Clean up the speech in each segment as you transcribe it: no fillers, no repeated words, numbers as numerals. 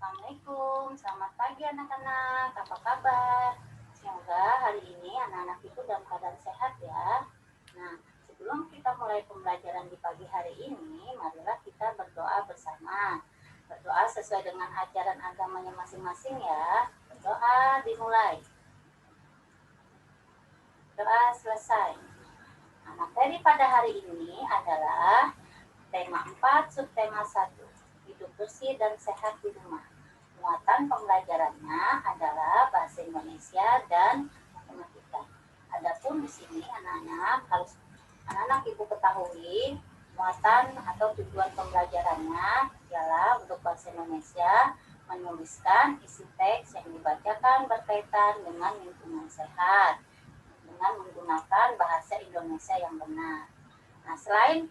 Assalamualaikum, selamat pagi anak-anak, apa kabar? Semoga hari ini anak-anak itu dalam keadaan sehat ya. Nah, sebelum kita mulai pembelajaran di pagi hari ini, marilah kita berdoa bersama. Berdoa sesuai dengan ajaran agamanya masing-masing ya. Berdoa dimulai. Doa selesai. Nah, materi pada hari ini adalah tema 4, subtema 1. Hidup bersih dan sehat di rumah. Muatan pembelajarannya adalah bahasa Indonesia dan matematika. Adapun di sini anak-anak ibu ketahui muatan atau tujuan pembelajarannya ialah untuk bahasa Indonesia menuliskan isi teks yang dibacakan berkaitan dengan lingkungan sehat dengan menggunakan bahasa Indonesia yang benar. Nah, selain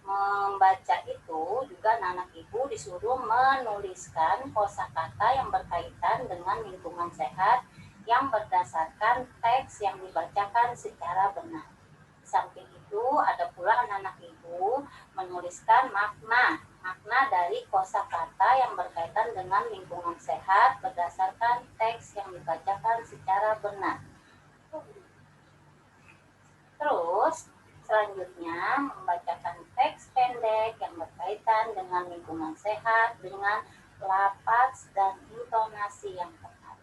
membaca itu, juga anak ibu disuruh menuliskan kosakata yang berkaitan dengan lingkungan sehat yang berdasarkan teks yang dibacakan secara benar. Di samping itu, ada pula anak-anak ibu menuliskan makna dari kosakata yang berkaitan dengan lingkungan sehat berdasarkan teks yang dibacakan secara benar. Terus, selanjutnya membacakan teks pendek yang berkaitan dengan lingkungan sehat dengan lafaz dan intonasi yang tepat.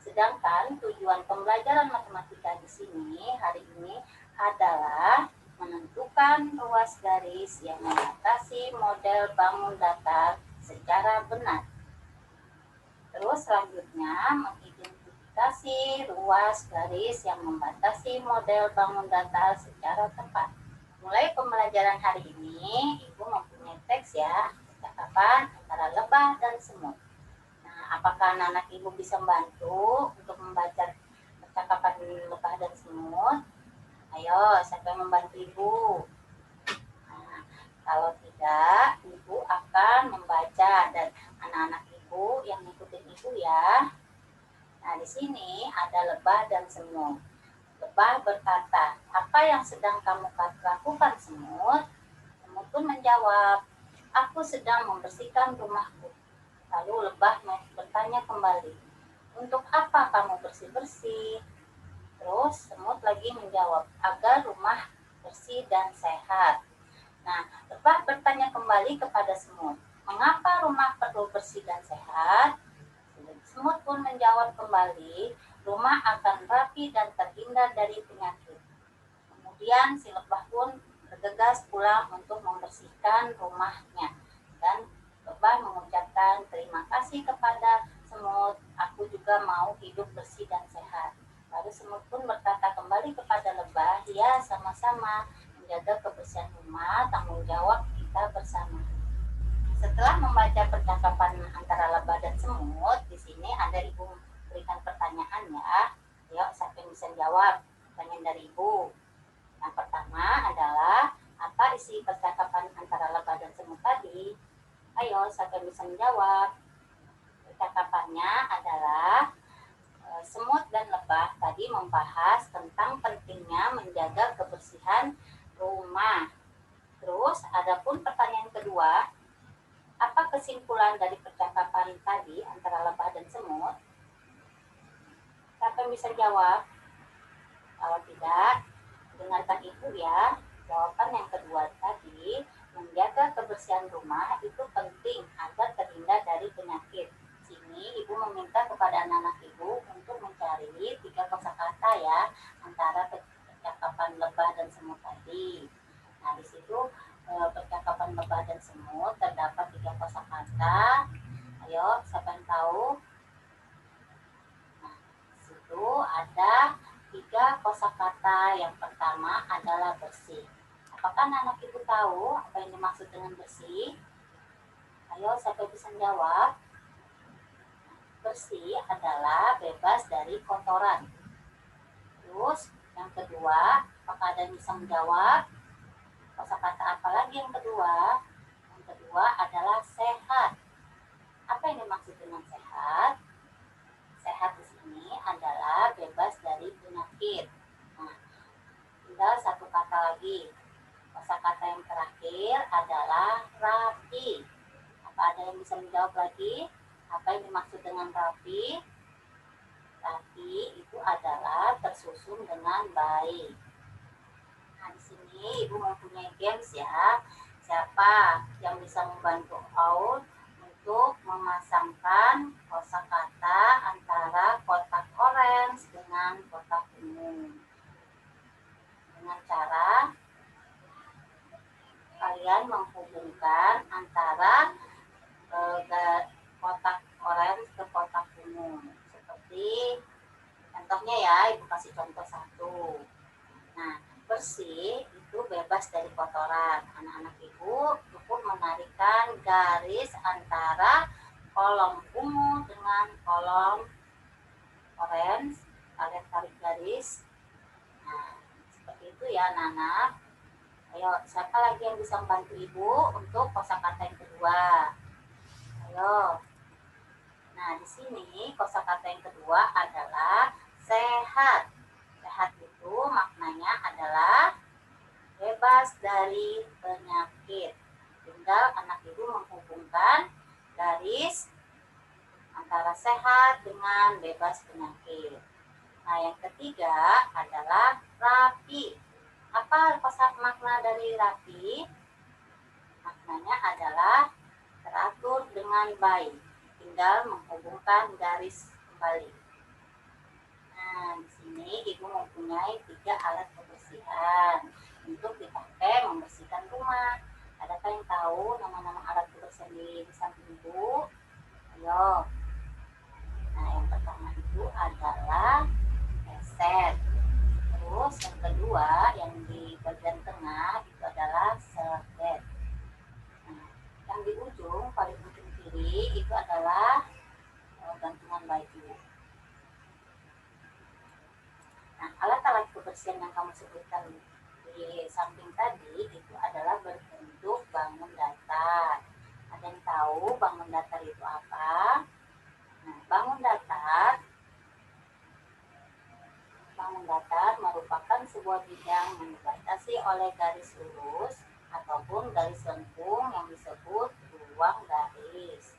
Sedangkan tujuan pembelajaran matematika di sini hari ini adalah menentukan ruas garis yang membatasi model bangun datar secara benar. Terus selanjutnya mengidentifikasi ruas garis yang membatasi model bangun datar secara tepat. Mulai pembelajaran hari ini, Ibu mempunyai teks ya, percakapan antara lebah dan semut. Nah, apakah anak-anak Ibu bisa membantu untuk membaca percakapan lebah dan semut? Ayo, siapa yang membantu Ibu? Nah, kalau tidak, Ibu akan membaca dan anak-anak Ibu yang ngikutin Ibu ya. Nah, di sini ada lebah dan semut. Lebah berkata, "Apa yang sedang kamu lakukan, semut?" Semut pun menjawab, "Aku sedang membersihkan rumahku." Lalu lebah bertanya kembali, "Untuk apa kamu bersih-bersih?" Terus semut lagi menjawab, "Agar rumah bersih dan sehat." Nah, lebah bertanya kembali kepada semut, "Mengapa rumah perlu bersih dan sehat?" Semut pun menjawab kembali, "Rumah akan rapi dan terhindar dari penyakit." Kemudian si lebah pun bergegas pulang untuk membersihkan rumahnya. Dan lebah mengucapkan, "Terima kasih kepada semut, aku juga mau hidup bersih dan sehat." Lalu semut pun berkata kembali kepada lebah, "Ya, sama-sama, menjaga kebersihan rumah, tanggung jawab kita bersama." Setelah membaca percakapan antara lebah dan semut, di sini ada Ibu berikan pertanyaan ya. Yuk, siapa yang bisa jawab pertanyaan dari Ibu? Yang pertama adalah, apa isi percakapan antara lebah dan semut tadi? Ayo, siapa yang bisa menjawab? Percakapannya adalah semut dan lebah tadi membahas tentang pentingnya menjaga kebersihan rumah. Terus, adapun pertanyaan kedua, apa kesimpulan dari percakapan tadi antara lebah dan semut? Siapa yang bisa jawab? Kalau tidak, dengarkan Ibu ya. Jawaban yang kedua tadi, menjaga kebersihan rumah itu penting agar terhindar dari penyakit. Sini Ibu meminta kepada anak-anak Ibu untuk mencari 3 kosakata ya antara percakapan lebah dan semut tadi. Nah, di situ percakapan lebah dan semut terdapat 3 kosakata. Ayo, siapa yang tahu? Nah, di situ ada 3 kosakata. Yang pertama adalah bersih. Apakah anak Ibu tahu apa yang dimaksud dengan bersih? Ayo, siapa bisa menjawab? Bersih adalah bebas dari kotoran. Terus, yang kedua, apakah ada yang bisa menjawab? Kosakata apa lagi yang kedua? Yang kedua adalah sehat. Apa yang dimaksud dengan sehat? Sehat di sini adalah bebas dari penyakit. Nah, tinggal satu kata lagi. Kosakata yang terakhir adalah rapi. Apa ada yang bisa menjawab lagi? Apa yang dimaksud dengan rapi? Rapi itu adalah tersusun dengan baik. Nah, di sini Ibu mempunyai games ya. Siapa yang bisa membantu Aul untuk memasangkan kosakata antara kotak orange dengan kotak ungu? Dengan cara kalian menghubungkan antara kotak orange ke kotak ungu. Seperti contohnya ya, Ibu kasih contoh satu. Nah, bersih itu bebas dari kotoran. Anak-anak Ibu cukup menarikkan garis antara kolom ungu dengan kolom orange. Kalian tarik garis. Nah, seperti itu ya anak-anak. Ayo, siapa lagi yang bisa membantu Ibu untuk kosakata yang kedua? Ayo. Nah, di sini kosakata yang kedua adalah sehat. Sehat itu maknanya adalah bebas dari penyakit. Tinggal anak Ibu menghubungkan garis antara sehat dengan bebas penyakit. Nah, yang ketiga adalah rapi. Apa makna dari rapi? Maknanya adalah teratur dengan baik. Tinggal menghubungkan garis kembali. Nah, di sini Ibu mempunyai 3 alat kebersihan untuk dipakai membersihkan rumah. Adakah yang tahu nama-nama alat kebersihan di samping Ibu? Ayo. Nah, yang pertama itu adalah eset. Terus yang kedua yang di bagian tengah itu adalah serbet. Nah, yang di ujung paling ujung kiri itu adalah gantungan baju. Nah, alat-alat kebersihan yang kamu sebutkan di samping tadi itu adalah berbentuk bangun datar. Ada yang tahu bangun datar itu apa? Nah, bangun datar merupakan sebuah bidang yang dibatasi oleh garis lurus ataupun garis lengkung yang disebut ruang garis.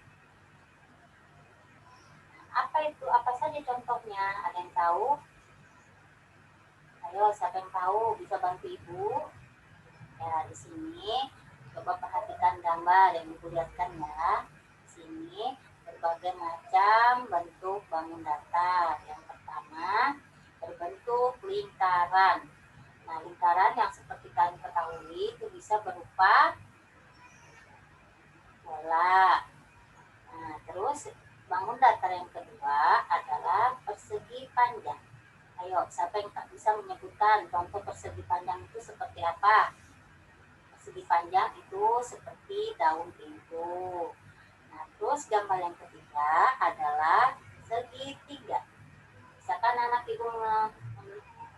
Nah, apa itu? Apa saja contohnya? Ada yang tahu? Ayo, siapa yang tahu bisa bantu Ibu? Ya, di sini coba perhatikan gambar yang Ibu lihatkan ya. Di sini berbagai macam bentuk bangun datar. Yang pertama berbentuk lingkaran. Nah, lingkaran yang seperti kalian ketahui itu bisa berupa bola. Nah, terus bangun datar yang kedua adalah persegi panjang. Ayo, siapa yang tak bisa menyebutkan contoh persegi panjang itu seperti apa? Persegi panjang itu seperti daun pintu. Nah, terus gambar yang ketiga adalah segitiga. Misalkan anak Ibu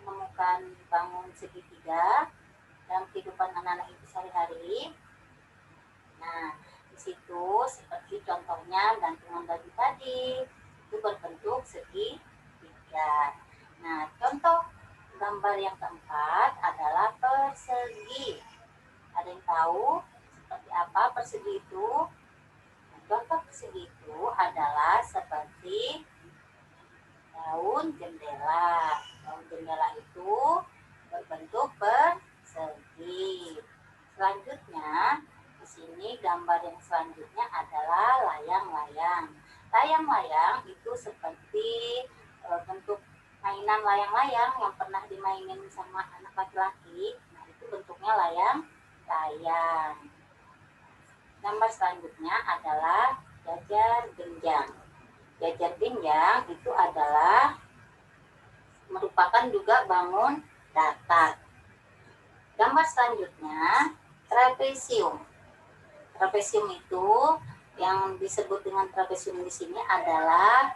menemukan bangun segitiga dalam kehidupan anak-anak Ibu sehari-hari. Nah, di situ seperti contohnya gantungan baju tadi itu berbentuk segitiga. Nah, contoh gambar yang keempat adalah persegi. Ada yang tahu seperti apa persegi itu? Nah, contoh persegi itu adalah seperti daun jendela. Daun jendela itu berbentuk persegi. Selanjutnya, di sini gambar yang selanjutnya adalah layang-layang. Layang-layang itu seperti bentuk mainan layang-layang yang pernah dimainin sama anak laki-laki. Nah, itu bentuknya layang-layang. Gambar selanjutnya adalah jajar genjang. Jajar genjang itu adalah merupakan juga bangun datar. Gambar selanjutnya trapesium. Trapesium itu yang disebut dengan trapesium di sini adalah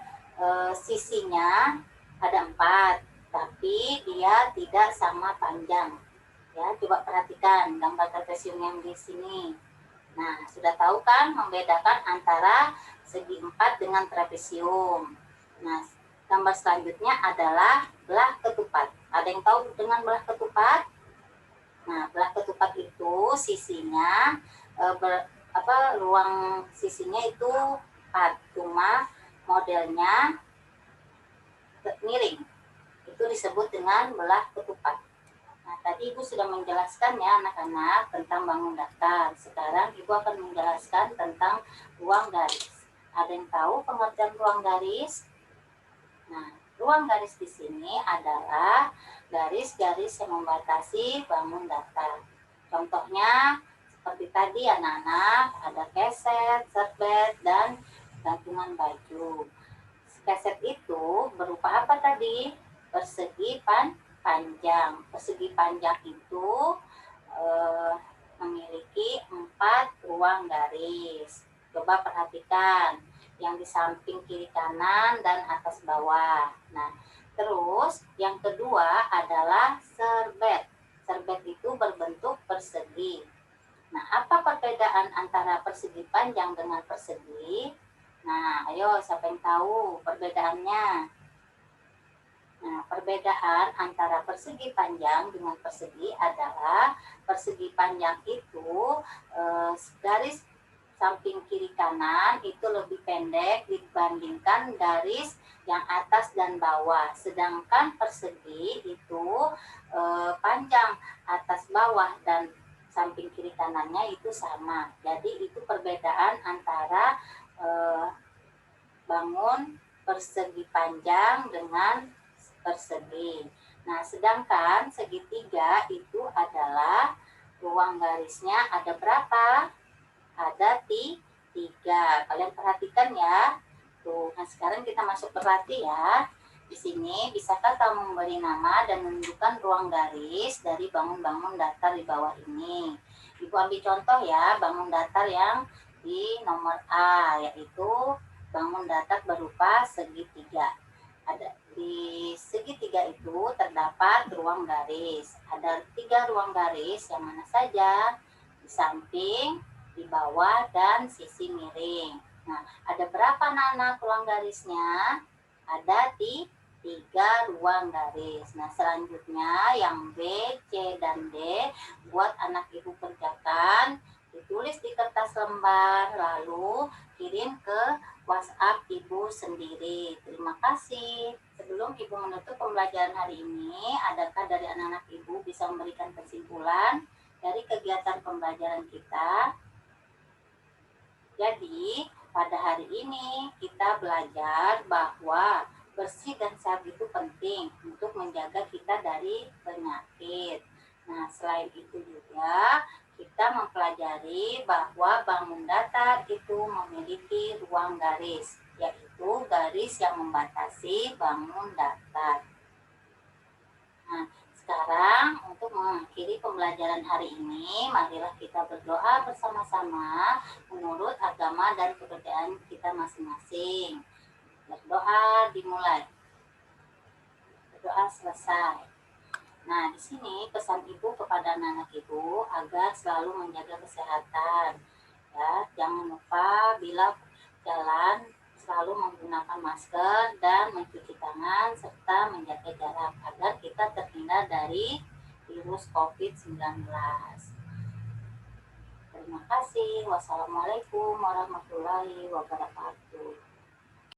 sisinya ada 4, tapi dia tidak sama panjang. Ya, coba perhatikan gambar trapesium yang di sini. Nah, sudah tahu kan membedakan antara segi 4 dengan trapesium. Nah, gambar selanjutnya adalah belah ketupat. Ada yang tahu dengan belah ketupat? Nah, belah ketupat itu sisinya ruang sisinya itu tepat, cuma modelnya miring. Itu disebut dengan belah ketupat. Nah, tadi Ibu sudah menjelaskan ya anak-anak tentang bangun datar. Sekarang Ibu akan menjelaskan tentang ruang garis. Ada yang tahu pengertian ruang garis? Nah, ruang garis di sini adalah garis-garis yang membatasi bangun datar. Contohnya seperti tadi anak-anak, ada keset, serbet, dan gantungan baju. Keset itu berupa apa tadi? Persegi panjang. Persegi panjang itu memiliki 4 ruang garis. Coba perhatikan yang di samping kiri kanan dan atas bawah. Nah, terus yang kedua adalah serbet. Serbet itu berbentuk persegi. Nah, apa perbedaan antara persegi panjang dengan persegi? Nah, ayo siapa yang tahu perbedaannya? Nah, perbedaan antara persegi panjang dengan persegi adalah persegi panjang itu garis samping kiri kanan itu lebih pendek dibandingkan garis yang atas dan bawah. Sedangkan persegi itu panjang atas bawah dan samping kiri kanannya itu sama. Jadi itu perbedaan antara bangun persegi panjang dengan persegi. Nah, sedangkan segitiga itu adalah ruang garisnya ada berapa? Ada 3. Kalian perhatikan ya. Tuh, nah sekarang kita masuk berarti ya. Di sini bisakah kamu memberi nama dan menunjukkan ruang garis dari bangun-bangun datar di bawah ini? Ibu ambil contoh ya, bangun datar yang di nomor A, yaitu bangun datar berupa segitiga. Ada di segitiga itu terdapat ruang garis. Ada 3 ruang garis yang mana saja? Di samping, di bawah, dan sisi miring. Nah, ada berapa anak-anak ruang garisnya? Ada 3 ruang garis. Nah, selanjutnya yang B, C, dan D buat anak ibu kerjakan. Ditulis di kertas lembar, lalu kirim ke WhatsApp ibu sendiri. Terima kasih. Sebelum ibu menutup pembelajaran hari ini, adakah dari anak-anak ibu bisa memberikan kesimpulan dari kegiatan pembelajaran kita? Jadi, pada hari ini kita belajar bahwa bersih dan sehat itu penting untuk menjaga kita dari penyakit. Nah, selain itu juga kita mempelajari bahwa bangun datar itu memiliki ruang garis, yaitu garis yang membatasi bangun datar. Nah, sekarang untuk mengakhiri pembelajaran hari ini, marilah kita berdoa bersama-sama menurut agama dan kepercayaan kita masing-masing. Berdoa dimulai. Berdoa selesai. Nah, di sini pesan ibu kepada anak-anak ibu agar selalu menjaga kesehatan. Ya, jangan lupa bila jalan selalu menggunakan masker dan mencuci tangan serta menjaga jarak agar kita terhindar dari virus COVID-19. Terima kasih. Wassalamualaikum warahmatullahi wabarakatuh.